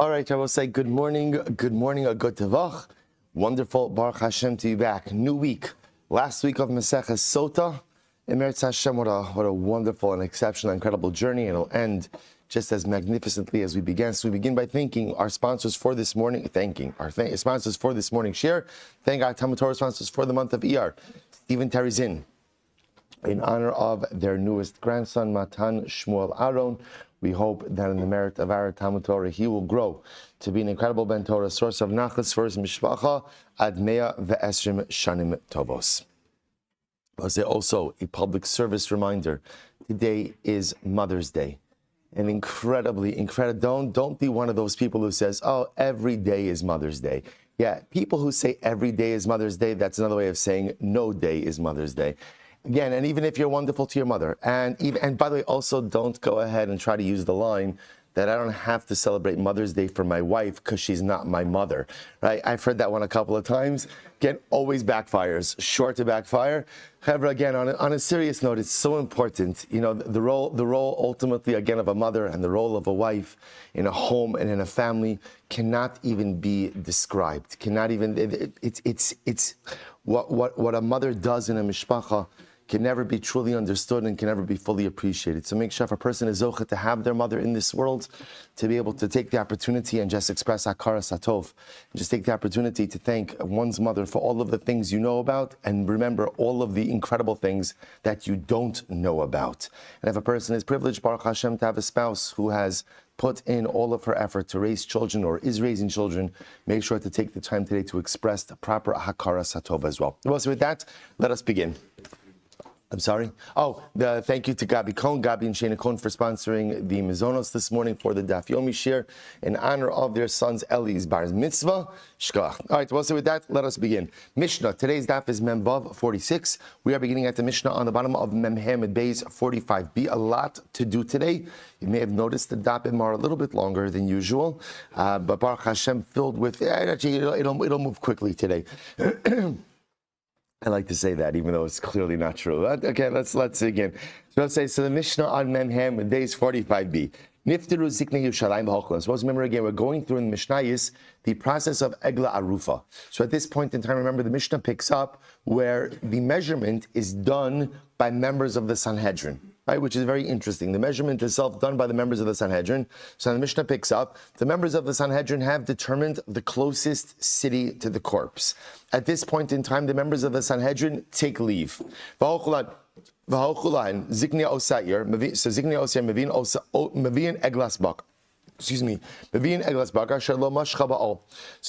All right, I will say good morning, a good tevach. Wonderful, Baruch Hashem, to be back. New week, last week of Maseches Sotah. Emeretz Hashem, what a wonderful and exceptional, incredible journey. And it'll end just as magnificently as we began. So we begin by thanking our sponsors for this morning, sponsors for this morning share. Thank our Talmud Torah sponsors for the month of Iyar. Stephen Terryzin, in honor of their newest grandson, Matan Shmuel Aaron. We hope that in the merit of our Talmud Torah, he will grow to be an incredible Ben Torah, source of nachas for his mishpacha, ad mea ve'esrim shanim tovos. I'll say also a public service reminder. Today is Mother's Day. And incredibly, don't be one of those people who says, oh, every day is Mother's Day. Yeah, people who say every day is Mother's Day, that's another way of saying no day is Mother's Day. Again, and even if you're wonderful to your mother, and by the way, also don't go ahead and try to use the line that I don't have to celebrate Mother's Day for my wife because she's not my mother, right? I've heard that one a couple of times. Again, always backfires, sure to backfire. However, again, on a serious note, it's so important. You know, the role ultimately, again, of a mother and the role of a wife in a home and in a family cannot even be described. It's what a mother does in a mishpacha can never be truly understood and can never be fully appreciated. So make sure if a person is zocheh to have their mother in this world, to be able to take the opportunity and just express hakara satov, just take the opportunity to thank one's mother for all of the things you know about and remember all of the incredible things that you don't know about. And if a person is privileged, Baruch Hashem, to have a spouse who has put in all of her effort to raise children or is raising children, make sure to take the time today to express the proper hakara satov as well. So with that, let us begin. I'm sorry. Thank you to Gabi and Shana Cohn for sponsoring the Mizonos this morning for the Daf Yomi share in honor of their son's Eli's bar mitzvah. Shkach. All right, well, so with that, let us begin. Mishnah. Today's Daf is Mem Vav 46. We are beginning at the Mishnah on the bottom of Mem Hamid Beis 45b. A lot to do today. You may have noticed the Dapim are a little bit longer than usual, but Baruch Hashem filled with, actually, it'll move quickly today. I like to say that, even though it's clearly not true. Okay, let's again. So the Mishnah on Mem Ham with days 45b. Niftaru ziknei Yerushalayim b'hochlan. Suppose remember again, we're going through in the Mishnayos the process of Egla Arufa. So at this point in time, remember the Mishnah picks up where the measurement is done by members of the Sanhedrin. Right, which is very interesting. The measurement itself done by the members of the Sanhedrin. So the Mishnah picks up, the members of the Sanhedrin have determined the closest city to the corpse. At this point in time, the members of the Sanhedrin take leave. Excuse me. So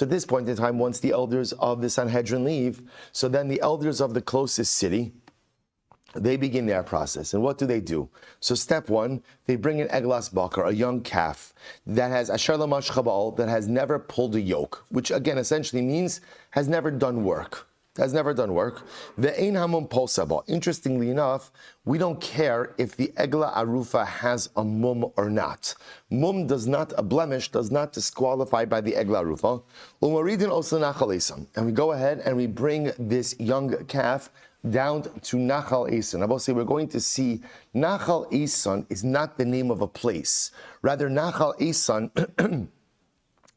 at this point in time, once the elders of the Sanhedrin leave, so then the elders of the closest city, they begin their process. And what do? So step one, they bring an eglas bakar, a young calf, that has asher lamash chabal, that has never pulled a yoke, which again essentially means has never done work. The ein hamum polsaba. Interestingly enough, we don't care if the egla arufa has a mum or not. Mum a blemish does not disqualify by the egla arufa. And we go ahead and we bring this young calf down to Nachal Eson. I will say we're going to see Nachal Eson is not the name of a place. Rather, Nachal Eson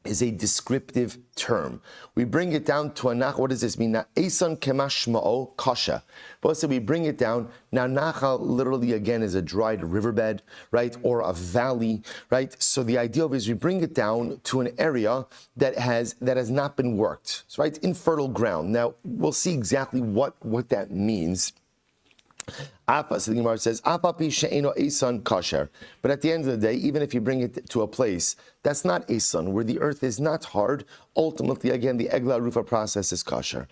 is a descriptive term. We bring it down to a Nachal. What does this mean? Now, Eson kemashma'o kasha. But so we bring it down. Now, Nachal literally again is a dried riverbed, right, or a valley, right. So the idea of is we bring it down to an area that has not been worked, so, right, infertile ground. Now we'll see exactly what that means. So the Gemara says, but at the end of the day, even if you bring it to a place that's not Eson, where the earth is not hard, ultimately, again, the Egla Rufa process is kosher.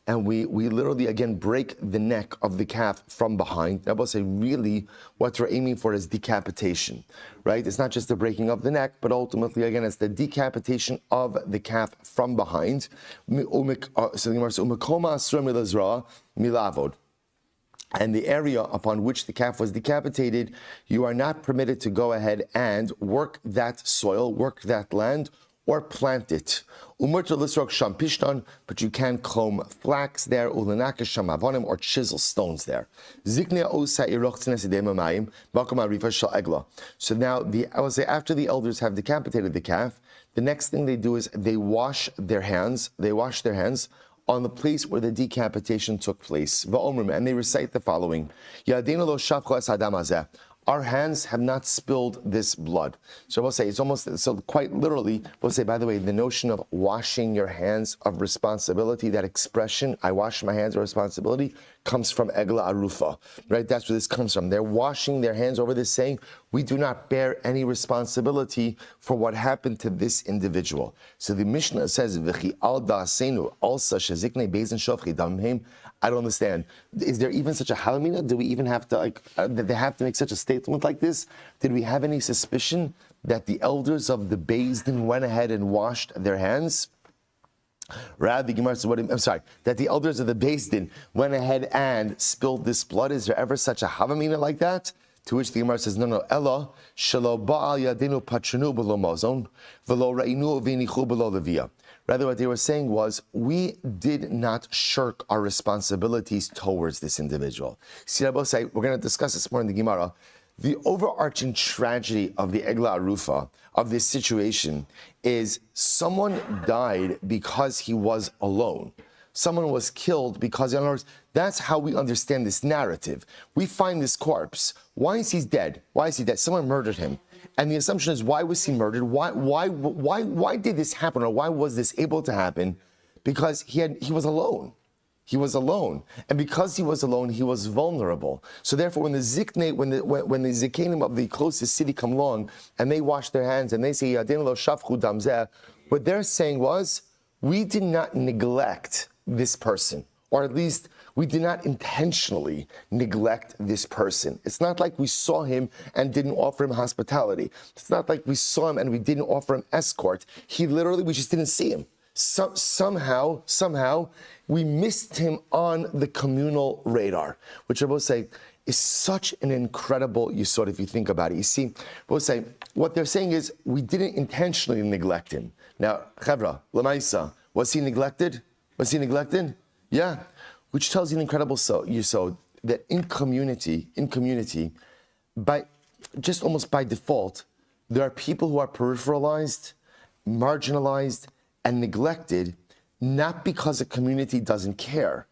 And we literally, again, break the neck of the calf from behind. I will say, really, what we're aiming for is decapitation, right? It's not just the breaking of the neck, but ultimately, again, it's the decapitation of the calf from behind. So the Gemara says, milavod. And the area upon which the calf was decapitated, you are not permitted to go ahead and work that soil, work that land, or plant it. But you can comb flax there, or chisel stones there. So now, I will say, after the elders have decapitated the calf, the next thing they do is they wash their hands. They wash their hands on the place where the decapitation took place. And they recite the following: our hands have not spilled this blood. So we'll say, it's almost, so quite literally, we'll say, by the way, the notion of washing your hands of responsibility, that expression, I wash my hands of responsibility, comes from Egla Arufa, right? That's where this comes from. They're washing their hands over this, saying, we do not bear any responsibility for what happened to this individual. So the Mishnah says, V'chi al da'asenu alsa sheziknei beis shofchi damim. I don't understand. Is there even such a halamina? Do we even have to, that they have to make such a statement like this? Did we have any suspicion that the elders of the Beis Din went ahead and washed their hands? Rabbi Gemara says, that the elders of the Beis Din went ahead and spilled this blood. Is there ever such a havamina like that? To which the Gemara says, no, Ella, shelo ba'al yadinu patrinu below mazon, velo ra'inu v'inichu below levia. Rather, what they were saying was, we did not shirk our responsibilities towards this individual. See, we're going to discuss this more in the Gemara. The overarching tragedy of the Egla Arufa, of this situation, is someone died because he was alone. Someone was killed because, in other words, that's how we understand this narrative. We find this corpse. Why is he dead? Why is he dead? Someone murdered him. And the assumption is, why was he murdered? Why did this happen, or why was this able to happen? Because he was alone. He was alone, and because he was alone, he was vulnerable. So therefore, when the zikanim of the closest city come along and they wash their hands and they say, what they're saying was, we did not neglect this person, or at least we did not intentionally neglect this person. It's not like we saw him and didn't offer him hospitality. It's not like we saw him and we didn't offer him escort. We just didn't see him. Somehow, we missed him on the communal radar, which I will say is such an incredible yesod if you think about it. You see, we'll say, what they're saying is, we didn't intentionally neglect him. Now, Chevra, Lamaisa, was he neglected? Yeah. Which tells you an incredible yesod that in community, just almost by default, there are people who are peripheralized, marginalized, and neglected, not because a community doesn't care,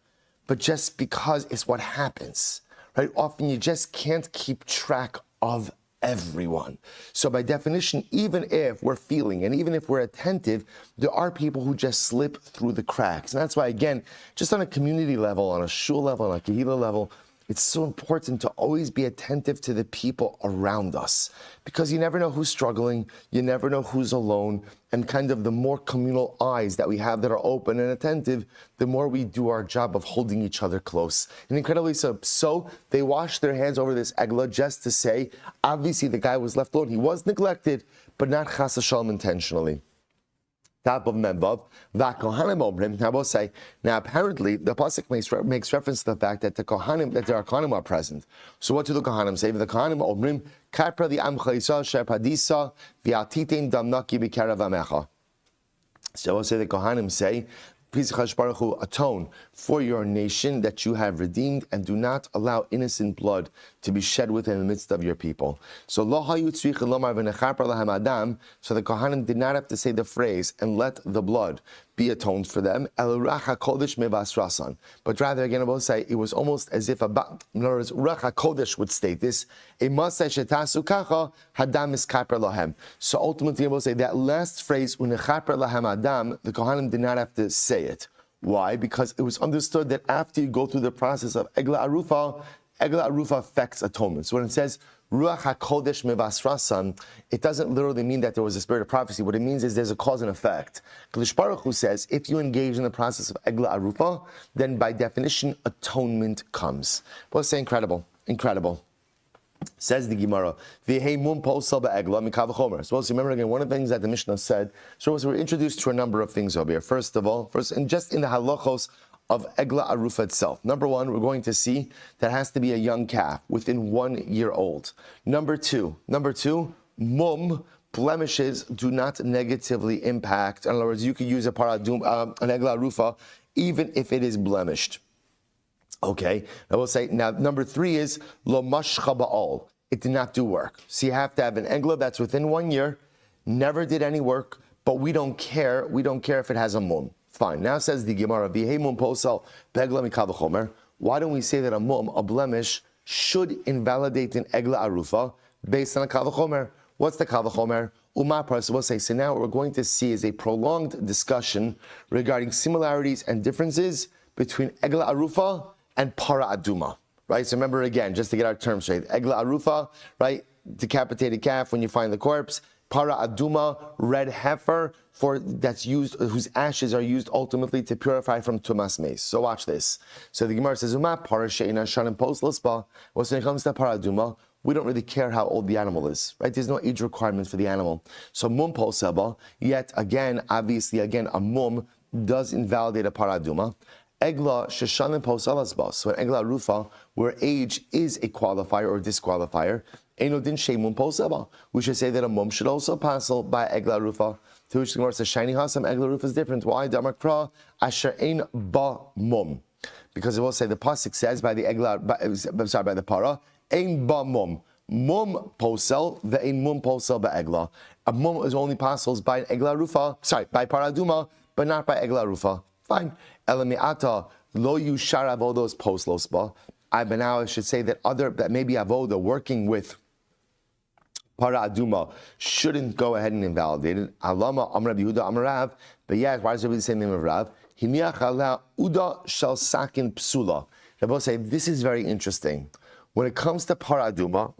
but just because it's what happens, right? Often you just can't keep track of everyone. So by definition, even if we're feeling and even if we're attentive, there are people who just slip through the cracks. And that's why, again, just on a community level, on a shul level, on a kehila level, it's so important to always be attentive to the people around us, because you never know who's struggling, you never know who's alone, and kind of the more communal eyes that we have that are open and attentive, the more we do our job of holding each other close. And incredibly so. So they washed their hands over this egla just to say, obviously the guy was left alone. He was neglected, but not chas v'shalom intentionally. Top of Medvav, Vakohanim Omrim. I will say, now apparently the pasuk makes reference to the fact that there are Kohanim are present. So what do the Kohanim say? The Kohanim Omrim, Kapra the Amcha Yisrael Sher Padisa V'Atitim Damnaki B'Karav Amecha. So I will say the Kohanim say, please, Chash Baruch Hu, atone for your nation that you have redeemed, and do not allow innocent blood to be shed within the midst of your people. So the Kohanim did not have to say the phrase, and let the blood be atoned for them. But rather, again, I will say, it was almost as if, in other words, Ruach HaKodesh would state this. So ultimately, I will say, that last phrase, the Kohanim did not have to say it. Why? Because it was understood that after you go through the process of Egla Arufa affects atonement. So when it says Ruach HaKodesh Mevasrasan, it doesn't literally mean that there was a spirit of prophecy. What it means is there's a cause and effect. Kadosh Baruch Hu says, if you engage in the process of Egla Arufa, then by definition, atonement comes. Well, say incredible. Says the Gemara, so remember again, one of the things that the Mishnah said, so we're introduced to a number of things over here. First, and just in the halachos of Egla Arufa itself. Number one, we're going to see that has to be a young calf within 1 year old. Number two, mum blemishes do not negatively impact. In other words, you could use an egla arufa even if it is blemished. Okay, I will say now. Number 3 is lo mashcha ba'al. It did not do work. So you have to have an egla that's within 1 year, never did any work, but we don't care. We don't care if it has a mum. Fine. Now says the Gemara, v'hei mum posel be'egla mikal v'chomer. Why don't we say that a mum, a blemish, should invalidate an egla arufa based on a kal v'chomer? What's the kal v'chomer? Umapar. So we'll say. So now what we're going to see is a prolonged discussion regarding similarities and differences between egla arufa and para aduma. Right. So remember again, just to get our terms straight. Egla arufa, right? Decapitated calf when you find the corpse. Para aduma, red heifer, that's used, whose ashes are used ultimately to purify from tumas meis. So watch this. So the Gemara says, "Uma para she'ina shanim poslaspa." When it comes to para aduma, we don't really care how old the animal is, right? There's no age requirement for the animal. So mum poseba, yet again, obviously, a mum does invalidate a para aduma. Egla sheshanim posalasba. So an egla rufa, where age is a qualifier or disqualifier. We should say that a mum should also passel by egla rufa. To which the Gemara says, "Shiny hasam egla rufa is different." Why? Damakra asher ein ba mum, because it will say the pasuk says by the egla, by the para ein ba mum. Mum posel the ein mum posel by egla. A mum is only passels by egla rufa. By paraduma, but not by egla rufa. Fine. Elamiata lo yushar avodos poslosba. But now I should say that maybe avoda working with para aduma shouldn't go ahead and invalidate it. Alama Amar Rabbi Yehuda Amar Rav. But yes, why does it be the same name of Rav? Hiniach ala uda shel sakin psula. They both say this is very interesting. When it comes to para aduma,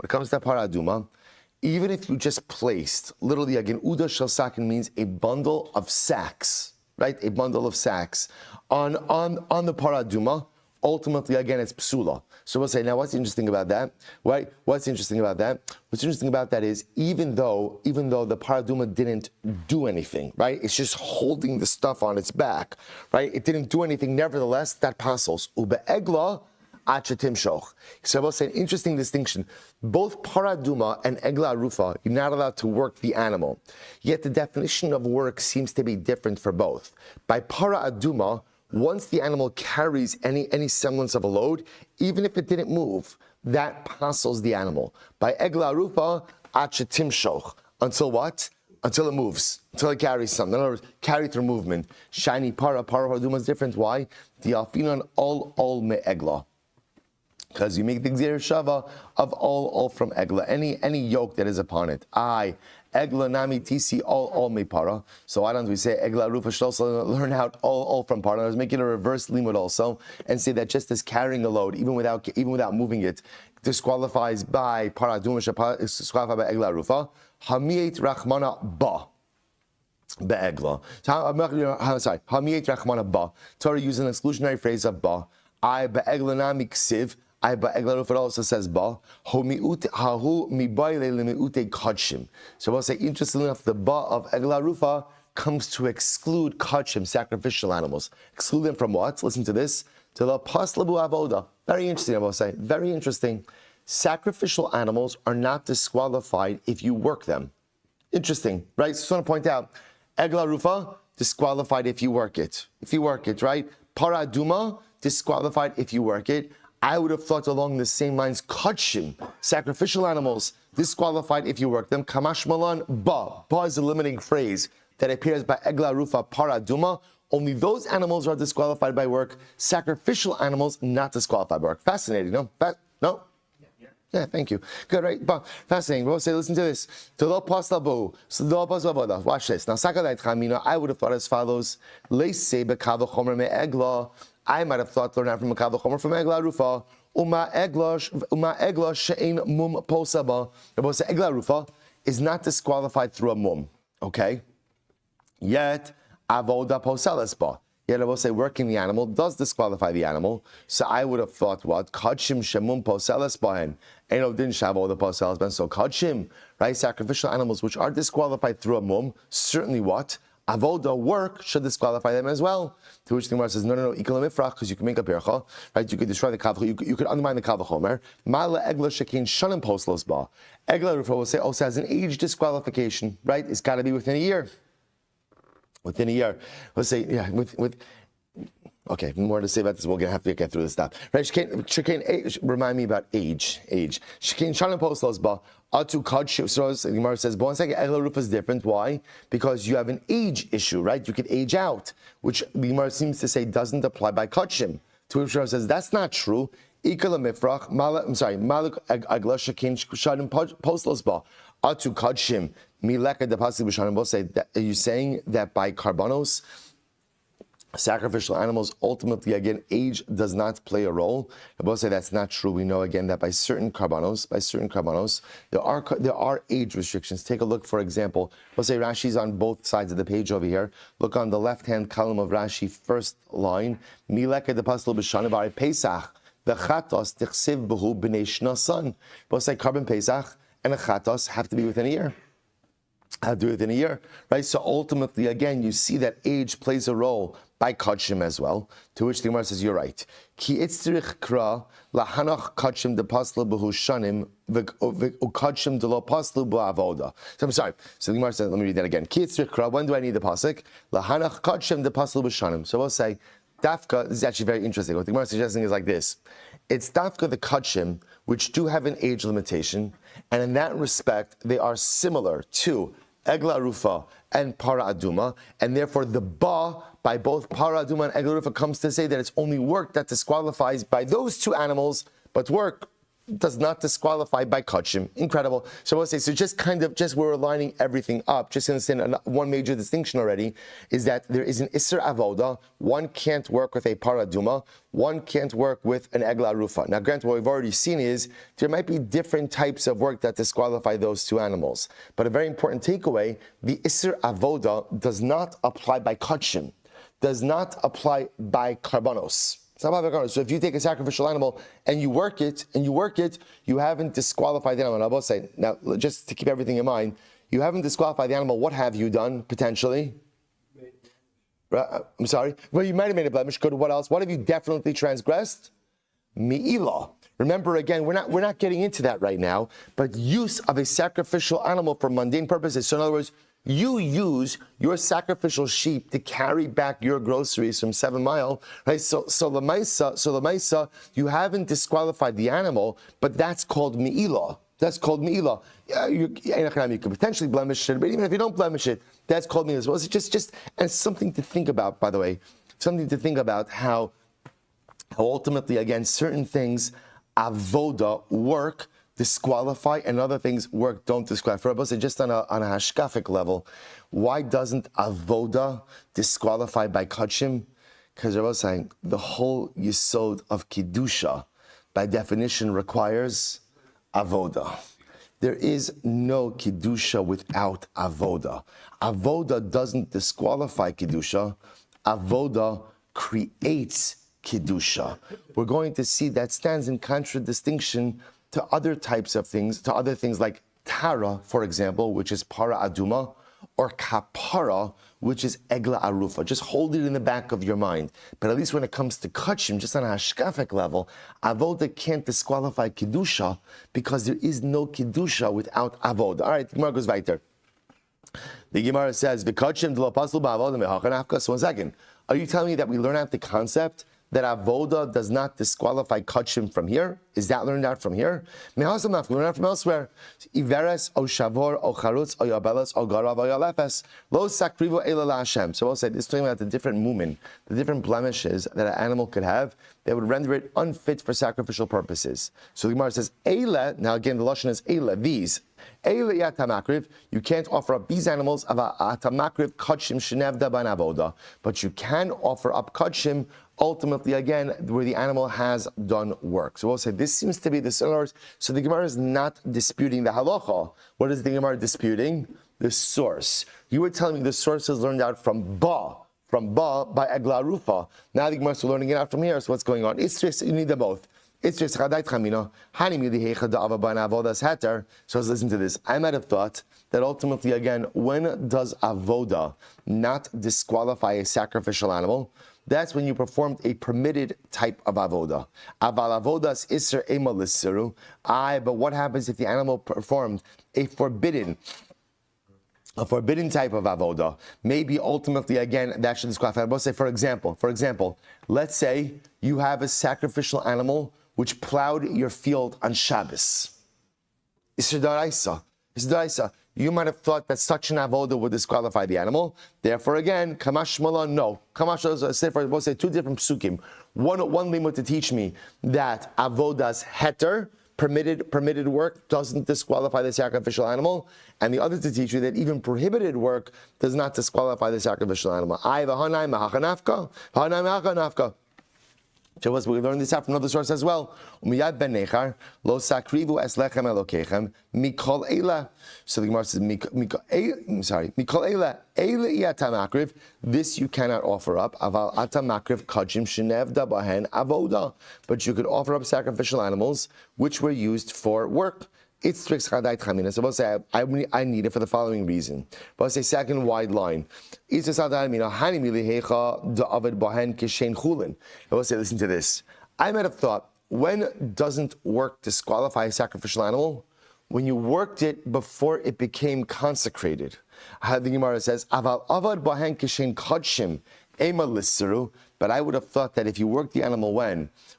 even if you just placed, literally again, uda shel sakin means a bundle of sacks, right? A bundle of sacks on the para aduma. Ultimately, again, it's psula. So we'll say, now what's interesting about that? Right? What's interesting about that? What's interesting about that is even though the paraduma didn't do anything, right? It's just holding the stuff on its back, right? It didn't do anything. Nevertheless, that passes. Ube egla achatim shoch. So we'll say an interesting distinction. Both paraduma and egla arufa, you're not allowed to work the animal. Yet the definition of work seems to be different for both. By paraduma, once the animal carries any semblance of a load, even if it didn't move, that passes the animal. By egla arufa, achatim shoch. Until what? Until it moves. Until it carries something. In other words, carry through movement. Shiny para aduma is different. Why? The alfinan all me egla. Because you make the gzir shava of all from egla. Any yoke that is upon it. Egla nami tisi all me para. So why don't we say egla rufa should also learn out all from para? I was making a reverse limud also and say that just as carrying a load, even without moving it, disqualifies by para aduma, disqualified by egla rufa. Hamiet rachmana ba. Be'egla. Hamiet rachmana ba. Torah uses an exclusionary phrase of ba. Be'egla nami ksiv. Egla rufa also says ba. Hahu mibayle lemiute kachim. So we'll say, interestingly enough, the ba of egla rufa comes to exclude kachim, sacrificial animals. Exclude them from what? Listen to this. To the paslabu avoda. Very interesting, I will say. Very interesting. Sacrificial animals are not disqualified if you work them. Interesting, right? So I just want to point out, egla rufa, disqualified if you work it. If you work it, right? Para aduma, disqualified if you work it. I would have thought along the same lines, kachim, sacrificial animals, disqualified if you work them. Kamash malan, ba. Ba is a limiting phrase that appears by egla rufa para duma. Only those animals are disqualified by work. Sacrificial animals not disqualified by work. Fascinating, no? No? Yeah, thank you. Good, right? But fascinating. We'll say, listen to this. Watch this. Now, I would have thought as follows. I might have thought learn out from Makal Chomer from Egla Rufa. Uma Egla she'ein mum posaba. Egla Rufa is not disqualified through a mum. Okay? Yet avoda posalesba. Yet I will say working the animal does disqualify the animal. So I would have thought what? Kachim shemum posalesbahen. Eno din shavoda posalesbahen. So kachim, right? Sacrificial animals which are disqualified through a mum, certainly what? avoda, work, should disqualify them as well. To which the Gemara says, no, ikal mifrach, because you can make a pircha, right? You could destroy the kavach, you could undermine the kavachomer. Mala egla shekin shanim poslos ba. Egla Rufa will say also has an age disqualification, right? It's got to be within a year. Within a year. Let's say, yeah, okay, more to say about this. We're gonna have to get through this stuff. Right? Shekain, remind me about age. Shekain shanim poslos ba. Atu kadshim. So the Gemara says, but one second, egla Rufa is different. Why? Because you have an age issue, right? You could age out, which the Gemara seems to say doesn't apply by kadshim. To which Gemara says that's not true. Maluk agla shekin shanim poslos ba. Atu kadshim. Mileka de pasuk b'shanim. Both say that. Are you saying that by karbanos, sacrificial animals, ultimately again age does not play a role? I both say that's not true. We know again that by certain karbanos, there are age restrictions. Take a look, for example. We'll say Rashi's on both sides of the page over here. Look on the left-hand column of Rashi, first line. Mileka de pasuk b'shanim b'ari Pesach. The chatos tichsiv b'hu b'nei shnasan. Both say carbon Pesach and a chatos have to be within a year. Have to do it within a year, right? So ultimately, again, you see that age plays a role by kadshim as well. To which the Gemara says, you're right. Ki itzrich kra lahanach kadshim de paslu b'hu shanim v'kadshim de lo paslu b'avoda. So I'm sorry. So the Gemara says, let me read that again. Ki itzrich kra. When do I need the pasuk? Lahanach kadshim de paslu b'shanim. So we'll say dafka. This is actually very interesting. What the Gemara is suggesting is like this. It's dafka the kadshim, which do have an age limitation, and in that respect, they are similar to Egla Rufa and Para Aduma, and therefore the Ba by both Para Aduma and Egla Rufa comes to say that it's only work that disqualifies by those two animals, but work does not disqualify by Kachim. Incredible. So I will say, so just we're aligning everything up. Just understand one major distinction already is that there is an Isser Avoda. One can't work with a Paraduma. One can't work with an Egla Rufa. Now, granted, what we've already seen is there might be different types of work that disqualify those two animals. But a very important takeaway, the Isser Avoda does not apply by Kachim, does not apply by Karbanos. So if you take a sacrificial animal and you work it, you haven't disqualified the animal. And I will say, now, just to keep everything in mind, you haven't disqualified the animal. What have you done, potentially? I'm sorry? Well, you might have made a blemish. Good. What else? What have you definitely transgressed? Mi'ilah. Remember, again, we're not getting into that right now, but use of a sacrificial animal for mundane purposes. So in other words, you use your sacrificial sheep to carry back your groceries from 7 Mile, right? So Lamaisa, you haven't disqualified the animal, but that's called mi'ilah. That's called mi'ilah. You could potentially blemish it, but even if you don't blemish it, that's called mi'ilah as well. It's just and something to think about, by the way. Something to think about how ultimately, again, certain things, avoda, work, disqualify, and other things work don't disqualify. For us, just on a hashkafic level, why doesn't avoda disqualify by kachim? Because I was saying the whole yesod of Kedusha, by definition, requires avoda. There is no Kedusha without avoda. Avoda doesn't disqualify Kedusha. Avoda creates Kedusha. We're going to see that stands in contradistinction to other types of things, to other things like Tara, for example, which is Para Aduma, or Kapara, which is Egla Arufa. Just hold it in the back of your mind. But at least when it comes to Kachim, just on a hashkafic level, Avoda can't disqualify Kedusha because there is no Kedusha without Avoda. All right, the Gemara goes weiter. The Gemara says, "V'Kachim d'lo paslu ba'avoda mehachan afkas." 1 second. Are you telling me that we learn out the concept that avoda does not disqualify kachim from here? Is that learned out from here? Mehasam not learned out from elsewhere. Iveres o shavor o charutz o yabeles o garav o yalepes lo sakrivo ela laHashem. So I'll say this is talking about the different mumin, the different blemishes that an animal could have that would render it unfit for sacrificial purposes. So the Gemara says eila. Now again, the lashon is eila. These. You can't offer up these animals of a tamakriv kachim shenevda ban avoda, but you can offer up kachim ultimately again where the animal has done work. So we'll say this seems to be the source. So the Gemara is not disputing the halacha. What is the Gemara disputing? The source. You were telling me the source is learned out from ba by Egla Rufa. Now the Gemara is learning it out from here. So what's going on? It's just you need them both. So let's listen to this. I might have thought that ultimately, again, when does avoda not disqualify a sacrificial animal? That's when you performed a permitted type of avoda. Aval avodas isser ema lissiru. But what happens if the animal performed a forbidden type of avoda? Maybe ultimately, again, that should disqualify. Let's say, for example, let's say you have a sacrificial animal which plowed your field on Shabbos. Isser daraisa. You might have thought that such an avoda would disqualify the animal. Therefore, again, kamash mala, no. Kamash mala, we'll say two different psukim. One limud to teach me that avodas heter, permitted work, doesn't disqualify the sacrificial animal, and the other to teach you that even prohibited work does not disqualify the sacrificial animal. We learned this out from another source as well. So the Gemara says, this you cannot offer up. But you could offer up sacrificial animals which were used for work. It's strict chadai chamina. So we'll say I need it for the following reason. But I'll say second wide line. We'll say, listen to this. I might have thought, when doesn't work disqualify a sacrificial animal? When you worked it before it became consecrated. The Gemara says, aval avad bahen kishen kodshim ema lissiru. But I would have thought that if you work the animal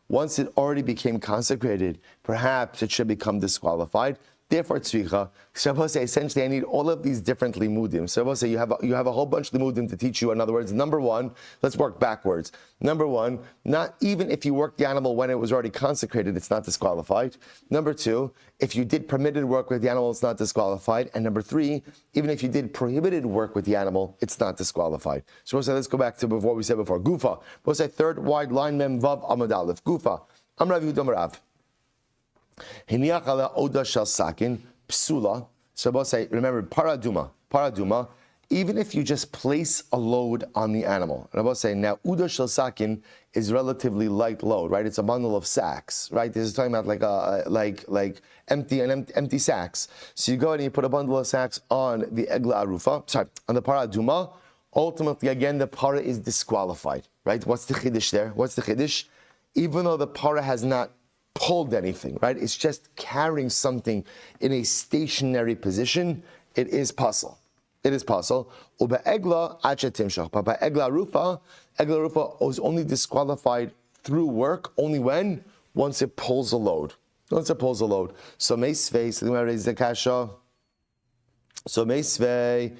once it already became consecrated, perhaps it should become disqualified. Therefore, tzricha. Suppose essentially I need all of these different limudim. Suppose you have a whole bunch of limudim to teach you. In other words, number one, let's work backwards. Number one, not even if you work the animal when it was already consecrated, it's not disqualified. Number two, if you did permitted work with the animal, it's not disqualified. And number three, even if you did prohibited work with the animal, it's not disqualified. So let's go back to what we said before. Gufa. We'll say third wide line mem vav amud aleph. Gufa. Amrav Yudam Rav. Hiniach ala oda shel sakin psula. So we'll say, remember, paraduma. Even if you just place a load on the animal. And I will say, now uda shel sakin is relatively light load, right? It's a bundle of sacks, right? This is talking about like empty sacks. So you go and you put a bundle of sacks on the egla arufa, on the paraduma. Ultimately, again, the para is disqualified, right? What's the chiddush there? Even though the para has not pulled anything, right? It's just carrying something in a stationary position. It is puzzle. Uba egla acha timshach. But by egla rufa is only disqualified through work only once it pulls a load. So meisvei, so the Gemara raises the kasha. So meisvei,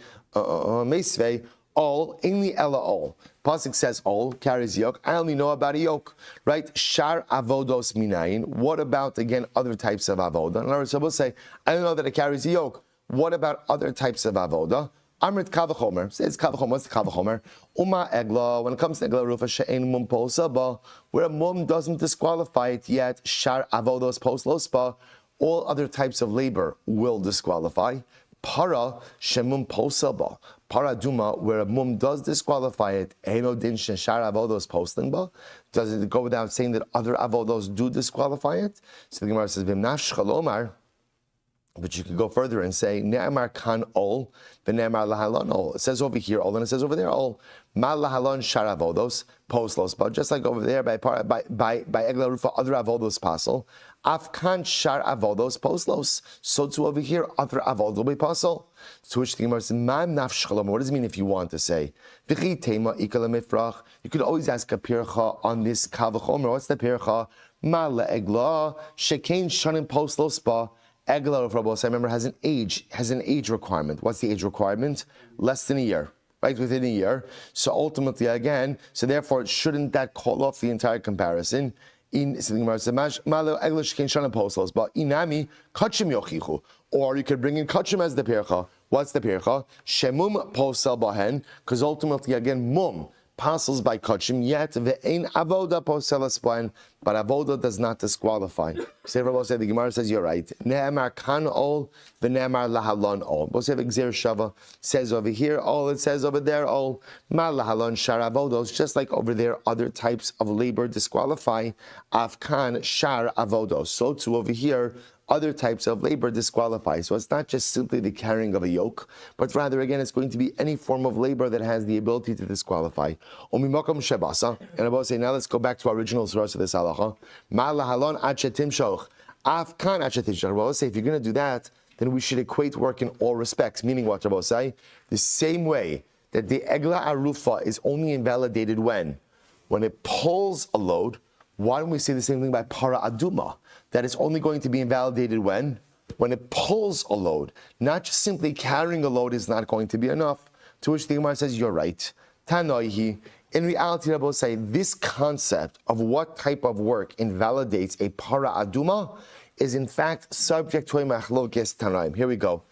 all, only ella all. Pasuk says all, carries yoke. I only know about a yoke, right? Shar avodos minayin. What about, again, other types of avoda? In other words, we'll say, I don't know that it carries a yoke. What about other types of avoda? Amrit kavachomer. Says kavachomer. What's the kavachomer? Uma egla. When it comes to egla rufa, she'en mum posaba, where a mum doesn't disqualify it yet, shar avodos poslospa, all other types of labor will disqualify. Para shemum posaba. Paraduma, where a mum does disqualify it, eno din sheshar avodos poslinba. Does it go without saying that other avodos do disqualify it? So the Gemara says, v'mnash chalomar. But you could go further and say, ne'amar kan ol, v'ne'amar lahalon ol. It says over here ol, and it says over there ol. Ma lahalon shar avodos poslos. But just like over there by egla rufa, other avodos pasel. Afkan shar avodos poslos. So too over here, other avodos will be pasel. To which the Gemara says, ma nafsh chalom. What does it mean if you want to say? V'chi tema ikala mifrach. You could always ask a pircha on this kavachomer. What's the pircha? Ma le'egla shekein shanim poslos ba. Egla of Rabbi, I remember, has an age requirement. What's the age requirement? Less than a year, right? Within a year. So ultimately, again, therefore, shouldn't that call off the entire comparison? Or you could bring in kachim as the pircha. What's the pircha? Shemum posel bahen, because ultimately, again, mum apostles by Kodshim, yet ve'ein avoda poselas bain, but avoda does not disqualify. Say, Rabbi, the Gemara says you're right. Ne'emar kan ol, ve'ne'emar lahalon ol. Bosev Gesher Shava says over here ol, it says over there ol. Ma lahalon shar avodos, just like over there, other types of labor disqualify. Afkan shar avodos. So too over here, other types of labor disqualify. So it's not just simply the carrying of a yoke, but rather, again, it's going to be any form of labor that has the ability to disqualify. And I will say, now let's go back to our original source of this halacha. Rabbi say, if you're going to do that, then we should equate work in all respects. Meaning what, Rabbi say? The same way that the egla arufa is only invalidated when it pulls a load. Why don't we say the same thing by para aduma? That it's only going to be invalidated when it pulls a load. Not just simply carrying a load is not going to be enough. To which the Gemara says, you're right. Tanoihi. In reality, Rabbi say, this concept of what type of work invalidates a para aduma is in fact subject to a machlokes tanaim. Here we go.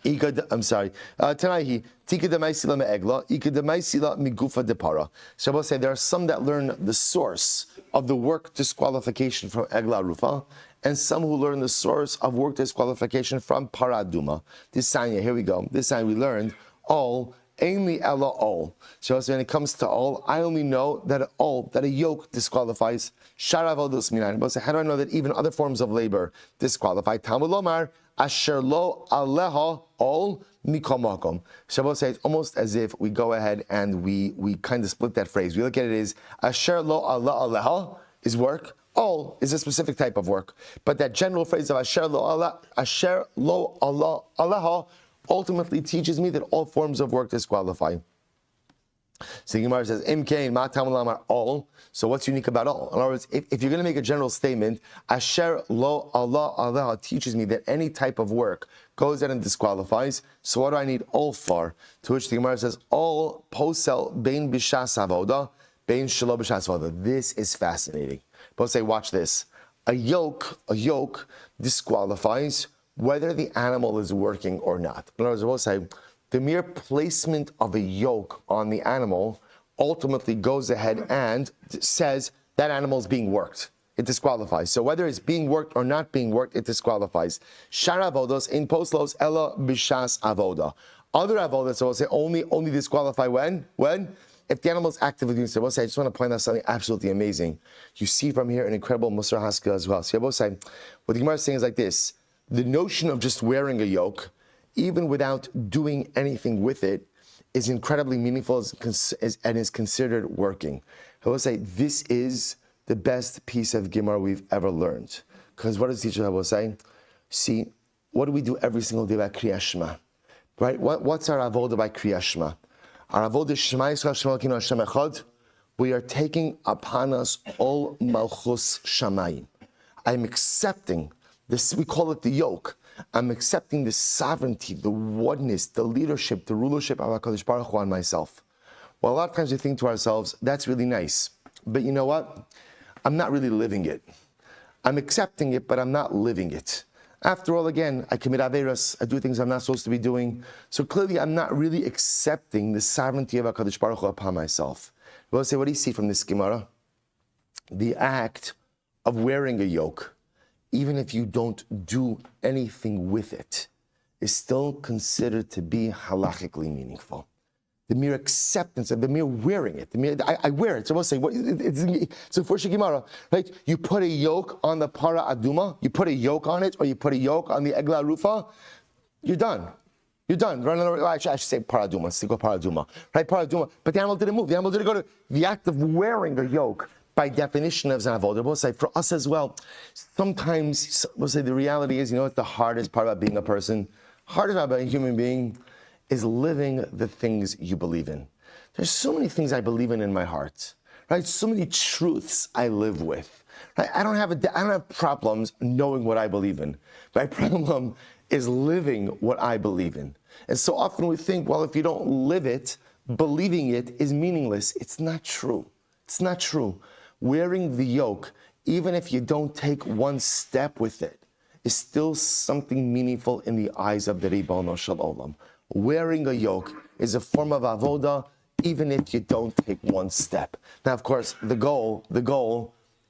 Tanaihi, tika demaisila me'egla, ika demaisila migufa depara. So I will say there are some that learn the source of the work disqualification from egla rufa, and some who learn the source of work disqualification from paraduma. This sanya, here we go. This time we learned all, ainly ella all. So when it comes to all, I only know that a yoke disqualifies. Sharavodus minan. But how do I know that even other forms of labor disqualify? Talmud lomar. Asher lo aleha all mikomakom. Shabbos says it's almost as if we go ahead and we kind of split that phrase. We look at it as Asher lo aleha is work, all is a specific type of work. But that general phrase of Asher lo aleha ultimately teaches me that all forms of work disqualify. So Gemara says, Imkain, ma tamul lamar all. So what's unique about all? In other words, if you're going to make a general statement, Asher lo Allah teaches me that any type of work goes in and disqualifies. So what do I need all for? To which the Gemara says, all posel bein bishas avoda, bein shelo bishas avoda. This is fascinating. But say, watch this. A yoke disqualifies whether the animal is working or not. In other words, we'll say, the mere placement of a yoke on the animal ultimately goes ahead and says that animal is being worked. It disqualifies. So whether it's being worked or not being worked, it disqualifies. Shar avodos in poslos ella bishas avoda. Other avodas, so we'll say only disqualify when? If the animal is actively doing so. We'll say, I just want to point out something absolutely amazing. You see from here an incredible Musar Haskell as well. So we'll say, what the Gemara is saying is like this. The notion of just wearing a yoke, even without doing anything with it, is incredibly meaningful and is considered working. I will say this is the best piece of Gemara we've ever learned. Because what does the teacher will say? See, what do we do every single day by Kriyas Shema? Right? What's our avoda by Kriyas Shema? Our avoda Shema Yisrael Shema Elokeinu Hashem Echad. We are taking upon us all malchus shamayim. I'm accepting this. We call it the yoke. I'm accepting the sovereignty, the oneness, the leadership, the rulership of HaKadosh Baruch Hu on myself. Well, a lot of times we think to ourselves, that's really nice. But you know what? I'm not really living it. I'm accepting it, but I'm not living it. After all, again, I commit averos, I do things I'm not supposed to be doing. So clearly, I'm not really accepting the sovereignty of HaKadosh Baruch Hu upon myself. We'll say, what do you see from this Gemara? The act of wearing a yoke, even if you don't do anything with it, is still considered to be halachically meaningful. The mere acceptance of the mere wearing it, I wear it. So we'll say, it's a Fursha Gemara, right? You put a yoke on the para aduma, you put a yoke on it, or you put a yoke on the egla rufa, you're done. You're done. I should say paraduma, stick with paraduma, right? Paraduma, but the animal didn't move. The animal didn't go to the act of wearing a yoke. By definition of Zanavoda, we'll say for us as well, sometimes we'll say the reality is, you know what the hardest part about being a person, hardest part about a human being, is living the things you believe in. There's so many things I believe in my heart, right? So many truths I live with. Right? I don't have problems knowing what I believe in. My problem is living what I believe in. And so often we think, well, if you don't live it, believing it is meaningless. It's not true. It's not true. Wearing the yoke, even if you don't take one step with it, is still something meaningful in the eyes of the Ribono Shel Olam. Wearing a yoke is a form of avoda, even if you don't take one step. Now, of course, the goal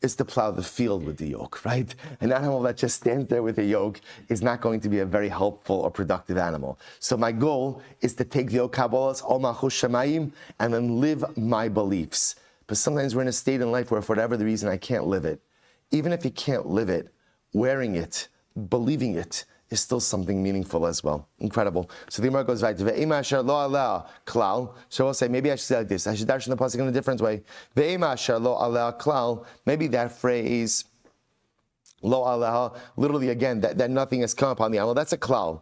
is to plow the field with the yoke, right? An animal that just stands there with a yoke is not going to be a very helpful or productive animal. So my goal is to take the yoke kabbalas, all machus shamayim, and then live my beliefs. But sometimes we're in a state in life where, for whatever the reason, I can't live it. Even if you can't live it, wearing it, believing it, is still something meaningful as well. Incredible. So the Gemara goes right to Ve'ema asher lo aleh klal. So we'll say, maybe I should say like this. I should dash in the pasuk in a different way. Ve'ema asher lo aleh klal. Maybe that phrase, lo aleh, literally again, that nothing has come upon the animal. That's a klal.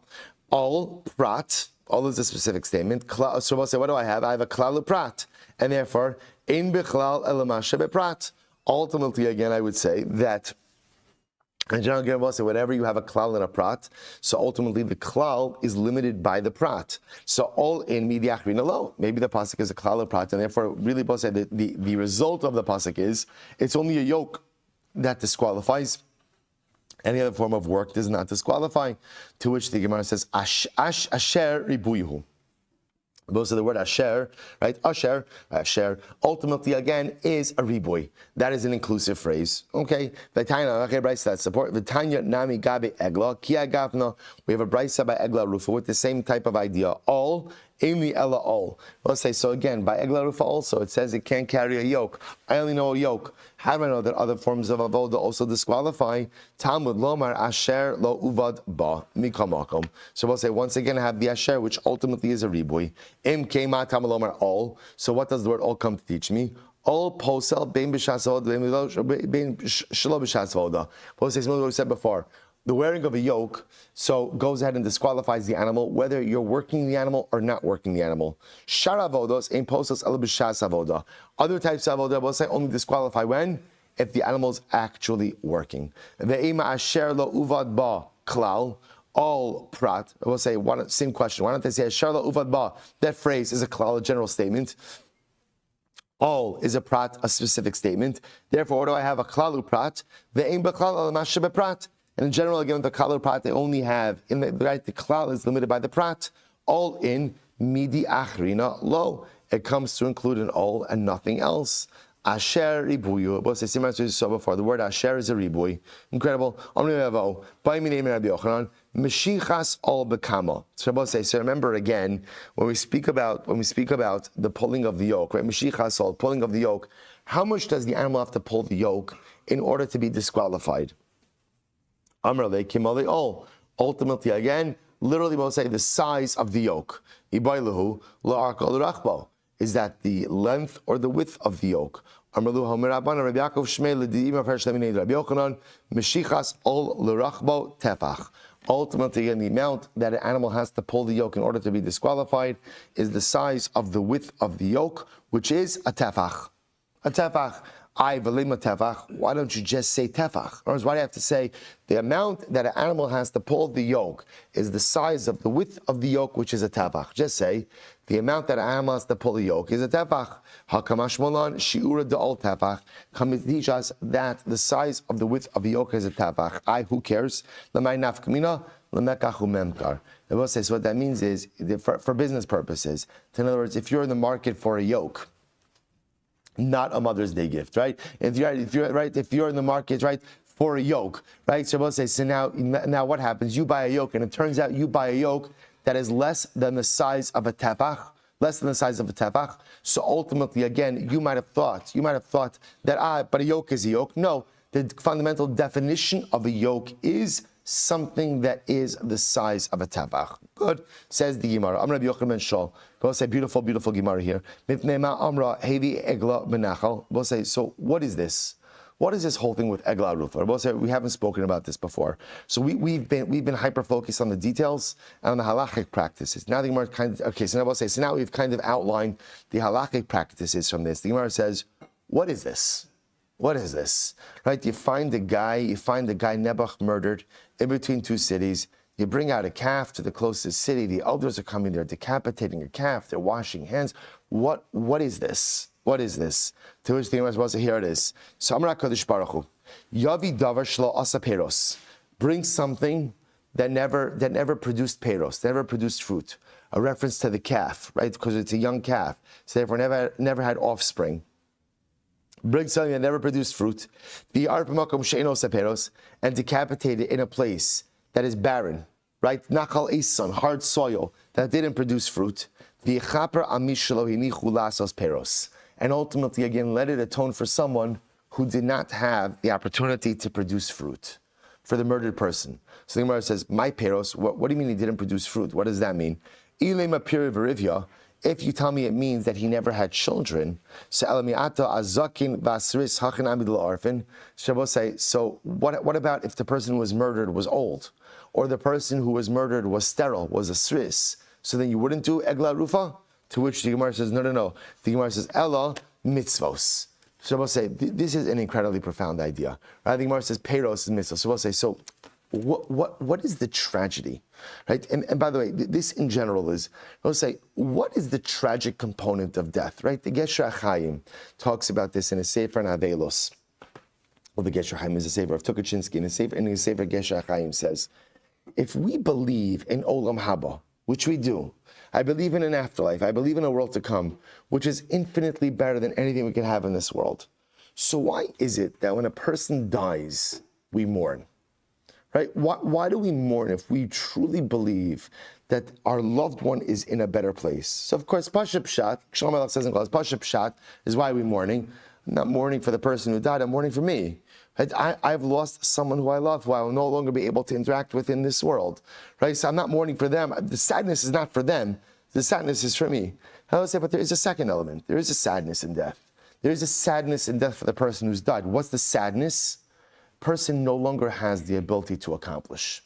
All prat. All is a specific statement. So we'll say, what do I have? I have a klal prat, and therefore, ein bichlal elamashe beprat. Ultimately, again, I would say that. In general, will say whenever you have a klal and a prat, so ultimately the klal is limited by the prat. So all in midiachrin alone. Maybe the pasuk is a klal or prat, and therefore really both say that the result of the pasuk is it's only a yoke that disqualifies. Any other form of work does not disqualify. To which the Gemara says asher ribuyuhu. Both of the word asher, right? Asher, ultimately again is a riboy. That is an inclusive phrase. Okay. V'tanya, okay, brisa that support. V'tanya nami gabe egla ki agavna. We have a brisa by egla rufa with the same type of idea. All. Amy ella all. Let's say so again by egla rufa also. It says it can't carry a yoke. I only know a yoke. How do I know that other forms of avoda also disqualify? Talmud lomar asher lo uvad ba mikamakom. So we'll say once again I have the asher, which ultimately is a riboy. Im kema talmud lomar all. So what does the word all come to teach me? All posel bein b'shas avoda bein shelo b'shas avoda. We'll say similar to what we said before. The wearing of a yoke, so goes ahead and disqualifies the animal, whether you're working the animal or not working the animal. Shar avodos ein posels ela b'shas avoda. Other types of avoda will say only disqualify when? If the animal is actually working. Ve'ema asher lo uvad ba klal. All prat. I will say same question. Why don't they say asher lo uvad ba? That phrase is a klal, a general statement. All is a prat, a specific statement. Therefore, what do I have? A klalu prat. Ve'em b'klal ela mashe beprat. And in general, again, with the klal prat, they only have, the klal is limited by the prat, all in midi achrina lo. It comes to include an all and nothing else. Asher ribuyu. Both say similar to what we saw before. The word asher is a ribuy. Incredible. Meshichas all bekama. So both say. So remember again, when we speak about the pulling of the yoke, right? Meshichas all, pulling of the yoke. How much does the animal have to pull the yoke in order to be disqualified? Ultimately, again, literally we'll say the size of the yoke. Is that the length or the width of the yoke? Ultimately, again, the amount that an animal has to pull the yoke in order to be disqualified is the size of the width of the yoke, which is a tefach. A tefach. Why don't you just say tefach? Or why do you have to say the amount that an animal has to pull the yoke is the size of the width of the yoke, which is a tefach? Just say the amount that an animal has to pull the yoke is a tefach. Hakamash molan shiura de'ol tefach. Come to teach us that the size of the width of the yoke is a tefach. Who cares? Lamay nafkamina lamekachu memkar. I will say, so what that means is for business purposes. In other words, if you're in the market for a yoke, not a Mother's Day gift, right? If you're in the market, right, for a yoke, right? So we'll say, so now what happens? You buy a yoke, and it turns out you buy a yoke that is less than the size of a tefach, So ultimately, again, you might have thought that but a yoke is a yoke. No, the fundamental definition of a yoke is something that is the size of a tefach. Good, says the Gemara. I'm Rabbi Yochanan ben Shol. We'll say beautiful, beautiful Gemara here. We'll say, so what is this? What is this whole thing with egla rufa? We'll say we haven't spoken about this before. So we've been hyper focused on the details and on the halachic practices. Now the Gemara so now we've kind of outlined the halachic practices from this. The Gemara says, what is this? What is this? Right? You find the guy Nebuch murdered in between two cities. You bring out a calf to the closest city. The elders are coming there, decapitating a calf. They're washing hands. What is this? What is this? To which the Gemara was to here it is. So Amar HaKadosh Baruch Hu, Yavi davar shelo asa peros. Bring something that never produced peros, never produced fruit. A reference to the calf, right? Because it's a young calf, so therefore never had offspring. Brings something that never produced fruit. And decapitated in a place that is barren, right? Nachal Eson, hard soil that didn't produce fruit. And ultimately, again, let it atone for someone who did not have the opportunity to produce fruit, for the murdered person. So the Gemara says, my peros, what do you mean he didn't produce fruit? What does that mean? If you tell me it means that he never had children, so what about if the person who was murdered was old? Or the person who was murdered was sterile, was a sris? So then you wouldn't do egla rufa? To which the Gemara says, no. The Gemara says, Ella mitzvos. So we'll say, this is an incredibly profound idea. Right? The Gemara says, peros is mitzvos. So we'll say, so what is the tragedy? Right? And by the way, this in general is, we'll say, what is the tragic component of death? Right? The Gesher Chaim talks about this in a Sefer on Avelos. Well, the Gesher Chaim is a Sefer of Tukachinsky, and in his Sefer Gesher Chaim says, if we believe in Olam Haba, which we do, I believe in an afterlife, I believe in a world to come, which is infinitely better than anything we can have in this world. So why is it that when a person dies, we mourn? Right? Why do we mourn if we truly believe that our loved one is in a better place? So of course, Pasha Pshat, Shalom Alech says in class, Pasha Pshat is why we're mourning. I'm not mourning for the person who died, I'm mourning for me. Right? I've lost someone who I love, who I will no longer be able to interact with in this world. Right? So I'm not mourning for them. The sadness is not for them. The sadness is for me. I would say, but there is a second element. There is a sadness in death. There is a sadness in death for the person who's died. What's the sadness? Person no longer has the ability to accomplish.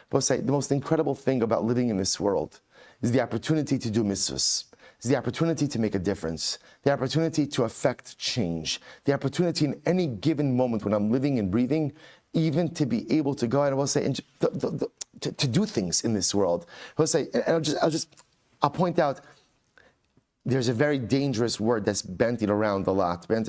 But I'll say, the most incredible thing about living in this world is the opportunity to do mitzvahs. Is the opportunity to make a difference, the opportunity to affect change, the opportunity in any given moment when I'm living and breathing, even to be able to go out and we'll say, and to do things in this world. We'll say, and I'll point out, there's a very dangerous word that's bandied around a lot in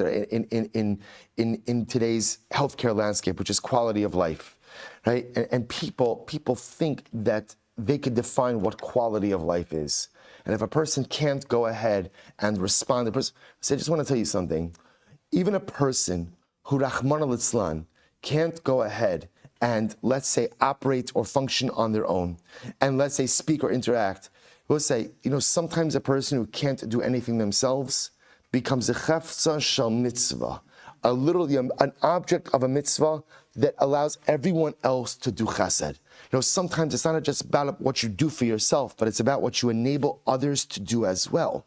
today's healthcare landscape, which is quality of life, right? And people think that they could define what quality of life is. And if a person can't go ahead and respond, I just want to tell you something. Even a person who, Rahman al-Islam, can't go ahead and, let's say, operate or function on their own, and let's say speak or interact, we'll say, sometimes a person who can't do anything themselves becomes a chefza shel mitzvah, literally an object of a mitzvah that allows everyone else to do chesed. Sometimes it's not just about what you do for yourself, but it's about what you enable others to do as well.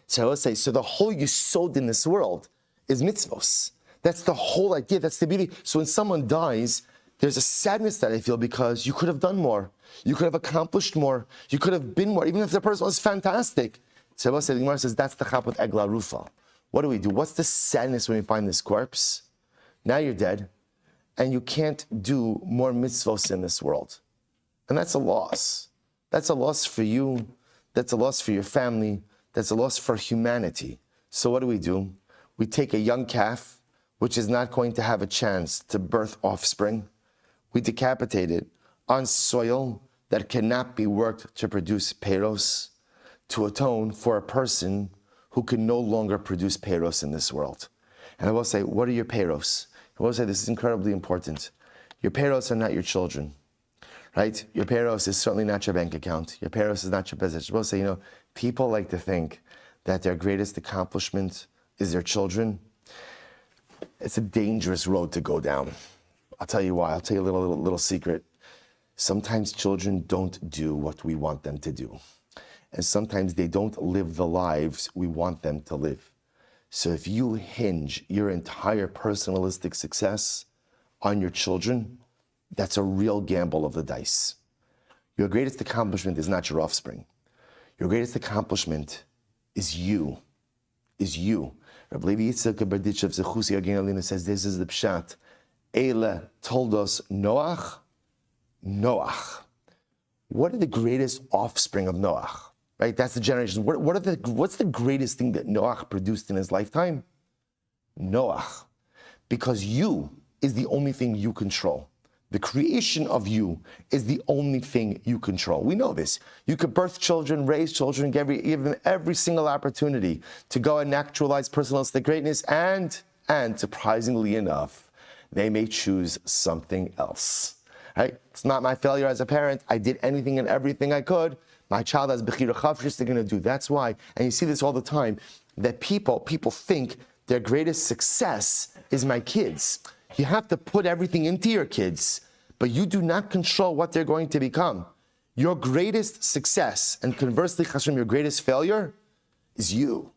So let's say, so the whole yesod in this world is mitzvos. That's the whole idea, that's the beauty. So when someone dies, there's a sadness that I feel because you could have done more. You could have accomplished more. You could have been more, even if the person was fantastic. So the Gemara says, that's the chap with egla rufa. What do we do? What's the sadness when we find this corpse? Now you're dead, and you can't do more mitzvos in this world. And that's a loss. That's a loss for you. That's a loss for your family. That's a loss for humanity. So what do? We take a young calf, which is not going to have a chance to birth offspring. We decapitate it on soil that cannot be worked to produce peros, to atone for a person who can no longer produce peros in this world. And I will say, what are your peros? I will say this is incredibly important. Your peros are not your children, right? Your peros is certainly not your bank account. Your peros is not your business. I will say, people like to think that their greatest accomplishment is their children. It's a dangerous road to go down. I'll tell you why. I'll tell you a little secret. Sometimes children don't do what we want them to do. And sometimes they don't live the lives we want them to live. So if you hinge your entire personalistic success on your children, that's a real gamble of the dice. Your greatest accomplishment is not your offspring. Your greatest accomplishment is you. Rabbi Yitzchak Berditch of Zechusi Again says this is the pshat. Eile told us Noach. What are the greatest offspring of Noach? Right? That's the generation. What's the greatest thing that Noach produced in his lifetime? Noach. Because you is the only thing you control. The creation of you is the only thing you control. We know this. You could birth children, raise children, give them every single opportunity to go and actualize personalistic greatness, and surprisingly enough, they may choose something else. Right? It's not my failure as a parent. I did anything and everything I could. My child has bechira chavshis, they're going to do. That's why, and you see this all the time, that people think their greatest success is my kids. You have to put everything into your kids, but you do not control what they're going to become. Your greatest success, and conversely, Chashem, your greatest failure, is you.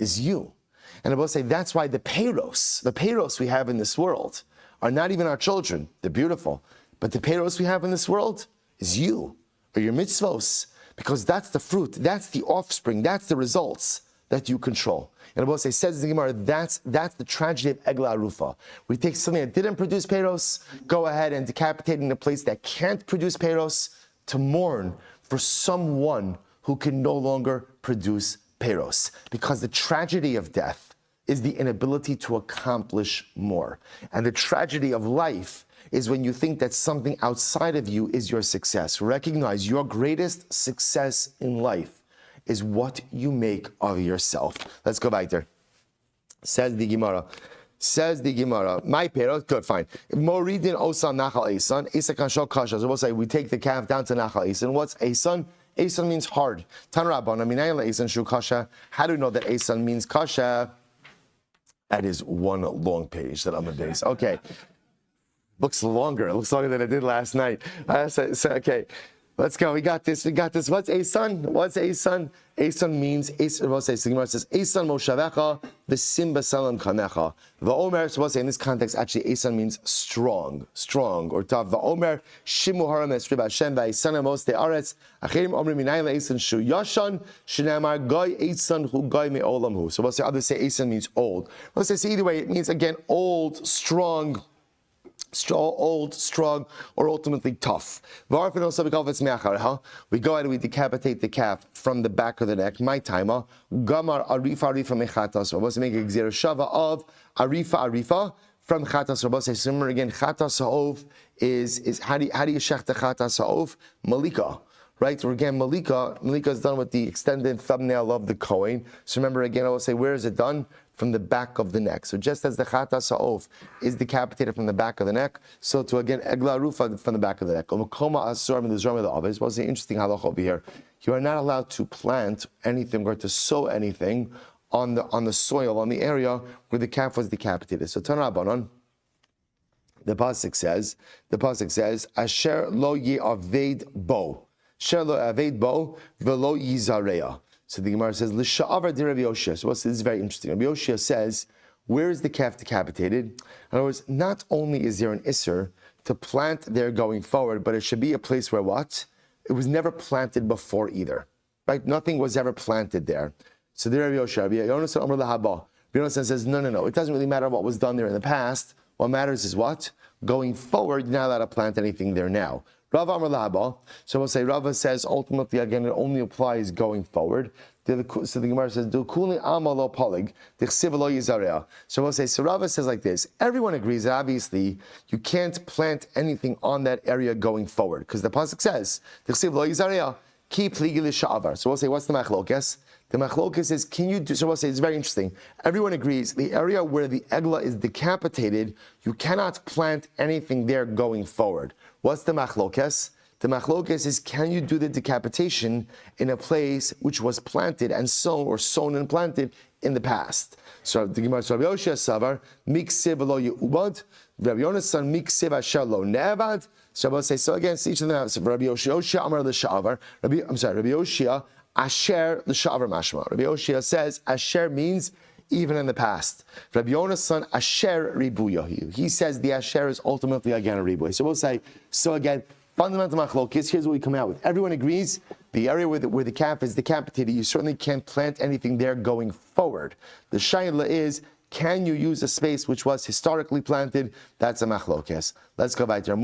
And I will say that's why the peiros we have in this world are not even our children. They're beautiful. But the peiros we have in this world is you, or your mitzvos, because that's the fruit, that's the offspring, that's the results that you control. And I will say, says the Gemara, that's the tragedy of Egla Arufa. We take something that didn't produce peiros, go ahead and decapitate in a place that can't produce peiros, to mourn for someone who can no longer produce peiros. Because the tragedy of death is the inability to accomplish more. And the tragedy of life is when you think that something outside of you is your success. Recognize your greatest success in life is what you make of yourself. Let's go back there. Says the Gemara, my parent, good, fine. Moridin osan nachal esan, esa kanshal kasha. So we'll say we take the calf down to nachal esan. What's esan? Esan means hard. Tan Rabbana, minayla esan shu kasha. How do we know that esan means kasha? That is one long page that I'm a base. Okay. Looks longer. It looks longer than it did last night. Okay. Let's go. We got this. What's a son? A son means, the Gemara says, Esan moshavecha v'sim b'salam kanecha. V'omer, so we'll say in this context, actually, Esan means strong, or tough. V'omer, shimu haram esrib Hashem v'esan amos te'aretz. Achirim omrim minayim le'esan shu yashan, shenamar goy Esan hu goy me'olam hu. So we'll say, others say Esan means old. We'll say, either way, it means, again, old, strong, or ultimately tough. We go ahead and we decapitate the calf from the back of the neck. My timer, gamar arifa mechatas. We're supposed to make a gzera shava of arifa from chatas. We're supposed to say, remember again, chatas ha'ov is how do you shech the chatas ha'ov? Malika. Right? Or again, Malika is done with the extended thumbnail of the Kohen. So remember again, I will say, where is it done? From the back of the neck. So just as the chatas ha'of is decapitated from the back of the neck, so to again egla rufa from the back of the neck. What's the interesting halach over here? You are not allowed to plant anything or to sow anything on the soil, on the area where the calf was decapitated. So Tanabanon, the pasuk says, Asher lo ye'aved bo, Asher lo ye'aved bo, velo yizareya. So the Gemara says, L'sha'avar di Rabbi Yoshia. So this is very interesting. Rabbi Yoshia says, where is the calf decapitated? In other words, not only is there an isser to plant there going forward, but it should be a place where what? It was never planted before either. Right? Nothing was ever planted there. So the Rabbi Yoshia, Rabbi Yonasan says, no. It doesn't really matter what was done there in the past. What matters is what? Going forward, you're not allowed to plant anything there now. Rava Amar Lahaba. So we'll say Rava says ultimately again it only applies going forward. So the Gemara says Do kuli amal lo polig dichsiv lo yizarea. So we'll say so Rava says like this. Everyone agrees that obviously you can't plant anything on that area going forward because the pasuk says dichsiv lo yizarea ki pligi l'sha'avar. So we'll say what's the machlokes? The machlokes is can you do? So we'll say it's very interesting. Everyone agrees the area where the egla is decapitated you cannot plant anything there going forward. What's the machlokes? The machlokes is can you do the decapitation in a place which was planted and sown and planted in the past? So the Gemara says Rabbi Yoshia Savar miksiv lo yeubad, Rabbi Yonasan miksiv asher lo nevad. So I will say so again. Each of them. So Rabbi Yoshia Amar l'Sha'avar. Rabbi Yoshia Asher l'Sha'avar mashma. Rabbi Yoshia says Asher means even in the past. Rabbi Yonasan Asher ribuya. He says the Asher is ultimately again a ribuya. So we'll say so again. Fundamental machlokes. Here's what we come out with. Everyone agrees the area where the calf is decapitated, you certainly can't plant anything there going forward. The shayla is, can you use a space which was historically planted? That's a machlokes. Let's go back there.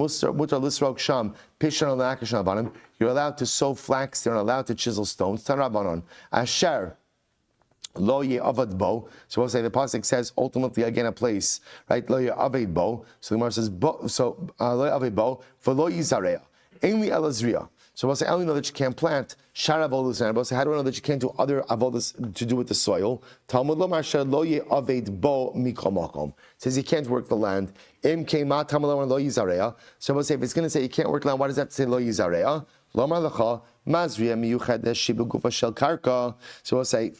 You're allowed to sow flax. You're not allowed to chisel stones. Tanrabanon. Asher Lo ye'avad bo. So we'll say the pasuk says ultimately again a place, right? Lo ye'avad bo. So the Gemara says bo. So lo ye'avad bo for lo yizarea. Ainli elazria. So we'll say I only know that you can't plant shar avodas, and we'll say how do I know that you can't do other avodas to do with the soil? Talmud lo marsha lo ye'avad bo mikol makom. Says you can't work the land. Im kema talmud lo yizarea. So we'll say if it's going to say you can't work the land, why does it have to say lo yizarea? Lo mar lecha. Mazria miyuchadesh shibugufa shel karka. So we'll say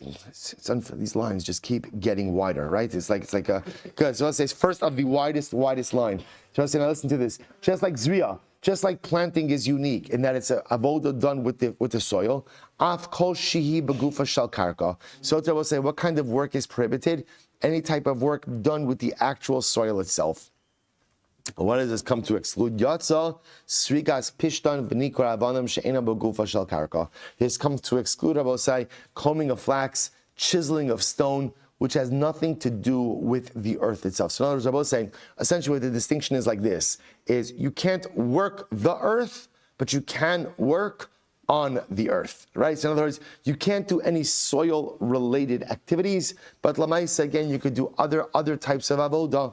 these lines just keep getting wider, right? It's like a good. So we'll say first of the widest line. So I'll say now listen to this. Just like zriya, just like planting is unique in that it's a avoda done with the soil. Af kol shihi begufa shel karka. So we'll say what kind of work is prohibited? Any type of work done with the actual soil itself. What does this come to exclude? Yatsa srigas pishtan v'nikra avanim she'ena b'gufa shel karka. This comes to exclude, Rabosai, combing of flax, chiseling of stone, which has nothing to do with the earth itself. So in other words, Rabosai, essentially what the distinction is like this, is you can't work the earth, but you can work on the earth, right? So in other words, you can't do any soil-related activities, but lamaisa, again, you could do other types of avodah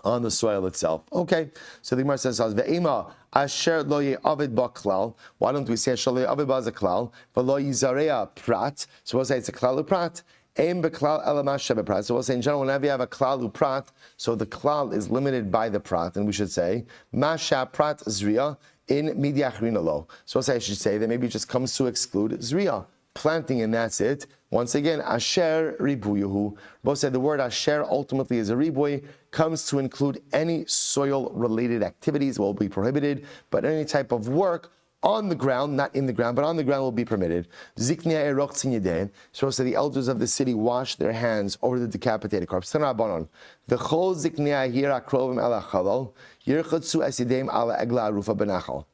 on the soil itself. Okay, so the Gemara says, "Ve'ema asher lo ye'avid ba'klal." Why don't we say asher lo ye'avid ba'klal? V'lo yizarea prat. So we'll say it's a klal prat. Ein b'klal elamash prat. So we'll say in general, whenever you have a klal prat, so the klal is limited by the prat, and we should say masha prat zriya in midiachrina lo. So we'll say I should say that maybe it just comes to exclude zriya, planting, and that's it. Once again, asher ribuyuhu. Both said the word asher ultimately is a ribuy, comes to include any soil-related activities will be prohibited, but any type of work on the ground, not in the ground, but on the ground will be permitted. Ziknia eroch tzin. So the elders of the city wash their hands over the decapitated corpse. Tanabanon. The chol ziknia hira krovim ala chalol yirchutzu esidem ala egla arufa benachal.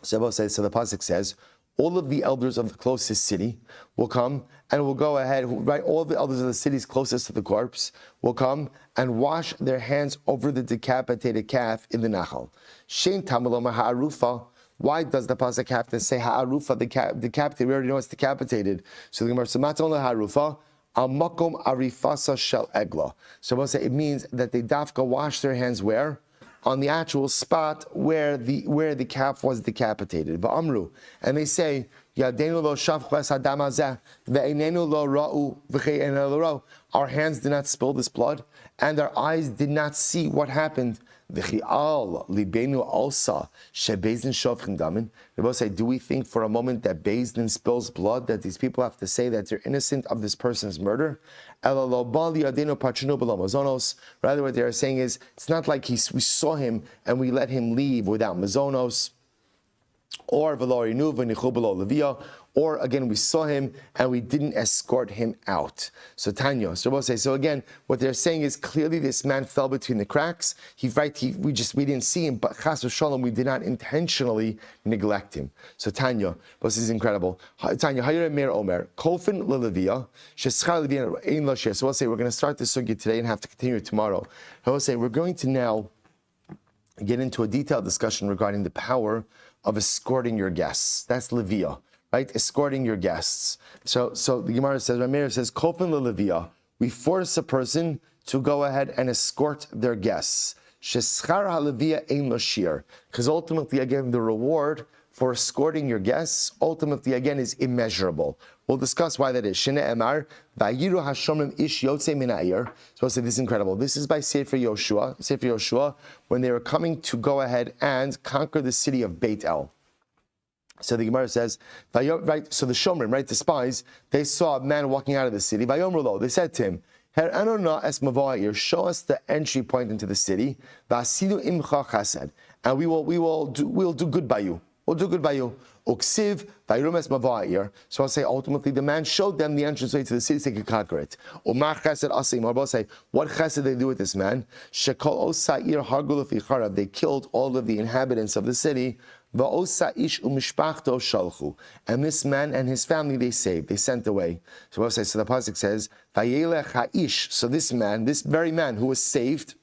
So the pasuk says, all of the elders of the closest city will come and will go ahead, right? All the elders of the cities closest to the corpse will come and wash their hands over the decapitated calf in the Nachal. Shein tamaloma ha'arufa. Why does the pasuk have to say ha'arufa, the decapitated? We already know it's decapitated. So the Gemara says, "Maton ha'arufa al makom arifasa shel egla." So we'll say it means that they dafka wash their hands where? On the actual spot where the calf was decapitated. V'amru, and they say, Yadenu lo shavches hadam hazeh, ve'einenu lo ra'u v'che'enu lo ra'u. Our hands did not spill this blood, and our eyes did not see what happened. V'chi'al libenu alsa shebezdin shovchin damin. They both say, do we think for a moment that Bezdin spills blood, that these people have to say that they're innocent of this person's murder? Rather, what they are saying is, it's not like we saw him and we let him leave without mazonos, or or again, we saw him and we didn't escort him out. So Tanya, so we'll say, so again, what they're saying is clearly this man fell between the cracks. We didn't see him, but chas v'shalom, we did not intentionally neglect him. So Tanya, this is incredible. Tanya, Hayir Meir Omer, Kofin Lelevia, Sheschar Levia Ein Lashir. So we'll say we're going to start this sugya today and have to continue it tomorrow. I will say we're going to now get into a detailed discussion regarding the power of escorting your guests. That's Levia. Right, escorting your guests. So the Gemara says, Rameir says, Kofin lelevia. We force a person to go ahead and escort their guests. Sheschar halevia ein lashir. Because ultimately, again, the reward for escorting your guests, ultimately, again, is immeasurable. We'll discuss why that is. Shene emar, vayiru hashomrim ish yotze min ha'ir. So I say this is incredible. This is by Sefer Yoshua, when they were coming to go ahead and conquer the city of Beit El. So the Gemara says, right, so the Shomrim, right, the spies, they saw a man walking out of the city. They said to him, show us the entry point into the city, and we'll do good by you. We'll do good by you. Uksiv, so I'll say ultimately the man showed them the entrance way to the city so they could conquer it. Umar chesed asim, or I'll say, what chesed did they do with this man? Shekol osair hargul ficharav, they killed all of the inhabitants of the city. And this man and his family they saved, they sent away. So what says? So the pasuk says, "Vayelech ha'ish." So this man, this very man who was saved,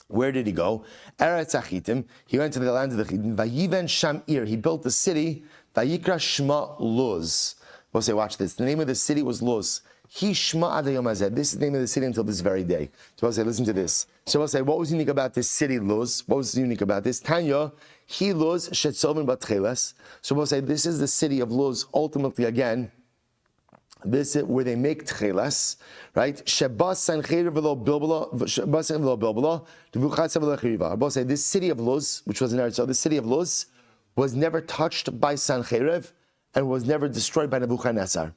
where did he go? Eretz Achitim. He went to the land of the Chitim. Vayiven Shamir. He built the city. Vayikra Shma Luz. We'll say, watch this. The name of the city was Luz. He Shma Ad Hayom Hazeh. This is the name of the city until this very day. So we'll say, listen to this. So we'll say, what was unique about this city, Luz? What was unique about this? Tanya, he Luz Shetzoven Batcheles. So we'll say, this is the city of Luz. Ultimately, again, this is where they make tchelas, right? Shebas Sancheir v'lo Bilbala, Shebas Sancheir v'lo Bilbala, D'vuchatz v'lo Chiriva. We'll say, this city of Luz, which was in Eretz, so the city of Luz was never touched by Sancheriv and was never destroyed by Nebuchadnezzar.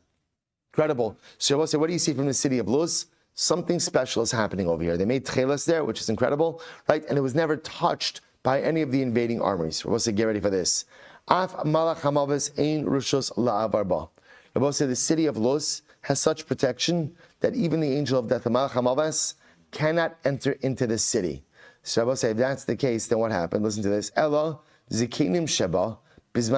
Incredible. So we'll say, what do you see from the city of Luz? Something special is happening over here. They made tchelas there, which is incredible, right? And it was never touched by any of the invading armies. We'll say, get ready for this. Af malach hamaves ein rushos la'avarba. We'll say, the city of Luz has such protection that even the angel of death, the malach hamaves, cannot enter into the city. So we'll say, if that's the case, then what happened? Listen to this. Ella zikinim sheba. So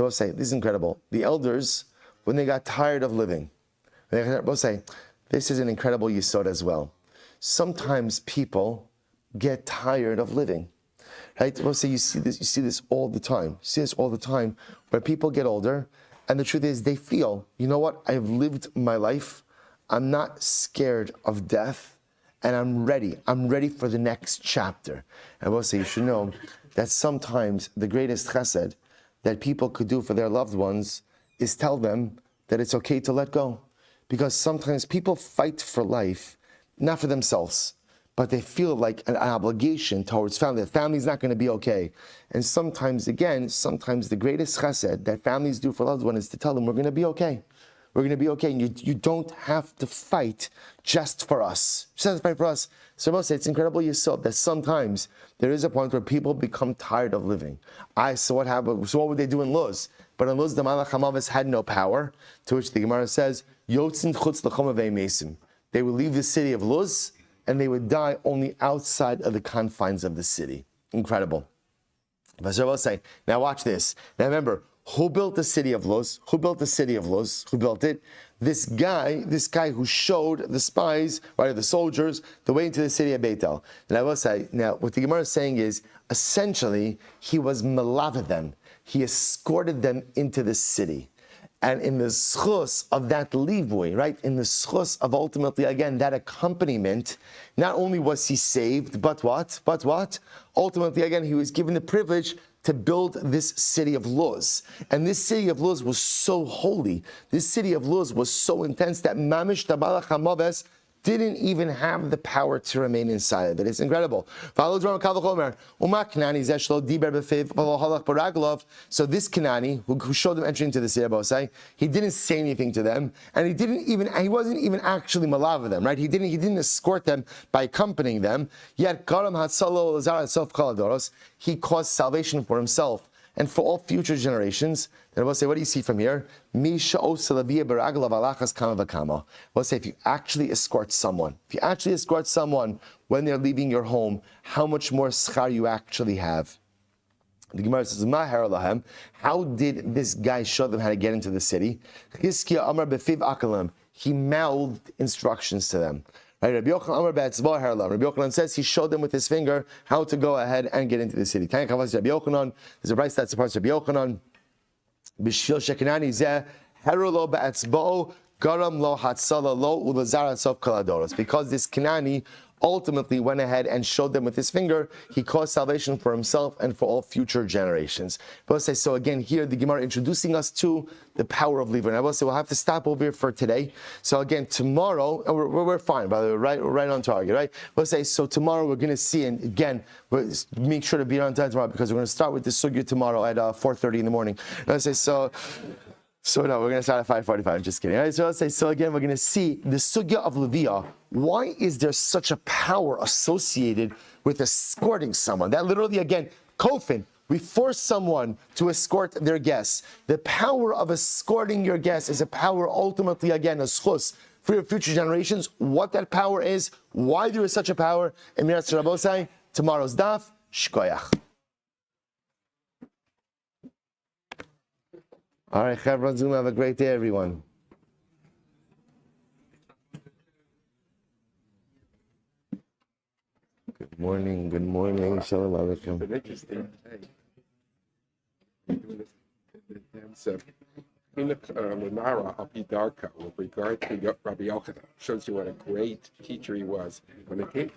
we'll say, this is incredible. The elders, when they got tired of living, we'll say, this is an incredible yesod as well. Sometimes people get tired of living. Right? We'll say, you see this all the time. You see this all the time, where people get older, and the truth is they feel, you know what, I've lived my life, I'm not scared of death, and I'm ready for the next chapter. And we'll say, you should know that sometimes the greatest chesed that people could do for their loved ones is tell them that it's okay to let go. Because sometimes people fight for life, not for themselves, but they feel like an obligation towards family. The family's not going to be okay. And sometimes the greatest chesed that families do for loved ones is to tell them, we're going to be okay. We're going to be okay, and you don't have to fight just for us. Just have to fight for us. So we'll say, it's incredible yourself that sometimes there is a point where people become tired of living. So what happened? So what would they do in Luz? But in Luz, the Malach HaMavis had no power, to which the Gemara says, Yotzin chutz l'chom avei mesim. They would leave the city of Luz, and they would die only outside of the confines of the city. Incredible. So we'll say, now watch this. Now remember, who built the city of Luz? Who built the city of Luz? Who built it? This guy who showed the spies, right, the soldiers, the way into the city of Beitel. And I will say, now what the Gemara is saying is, essentially, he was melamed them. He escorted them into the city. And in the succes of that livui, right, in the succes of ultimately, again, that accompaniment, not only was he saved, but what? Ultimately, again, he was given the privilege to build this city of Luz. And this city of Luz was so holy. This city of Luz was so intense that Mamish Tabalach HaMaves didn't even have the power to remain inside of it. It's incredible. So this Kanani, who showed them entering into the city, he didn't say anything to them, and he wasn't even actually malav them, right? He didn't escort them by accompanying them. Yet he caused salvation for himself and for all future generations. Then we'll say, what do you see from here? We'll say, if you actually escort someone, when they're leaving your home, how much more schar you actually have. The Gemara says, how did this guy show them how to get into the city? He mouthed instructions to them. Right? Rabbi Yochanan says he showed them with his finger how to go ahead and get into the city. There's a price that supports Rabbi Yochanan. Because this Kanani ultimately went ahead and showed them with his finger, he caused salvation for himself and for all future generations. But say, so again, here the Gemara introducing us to the power of leaving. I will say we'll have to stop over here for today. So again, tomorrow, and we're fine, by the way, we're right on target, right? We'll say, so tomorrow we're going to see, and again, make sure to be on time tomorrow, because we're going to start with the sugya tomorrow at 4:30 in the morning. And I'll say, so no, we're going to start at 5:45. I'm just kidding. All right, so let's say, so again, we're going to see the sugya of Leviah. Why is there such a power associated with escorting someone? That literally, again, kofin, we force someone to escort their guests. The power of escorting your guests is a power ultimately, again, a succes for your future generations. What that power is, why there is such a power, and Miras Rabosai, tomorrow's daf, shkoyach. All right, Chevron Zoom, have a great day, everyone. Good morning, Shalom Aleichem. So Menara Apidarka with regard to Rabbi Yochanan shows you what a great teacher he was when it came to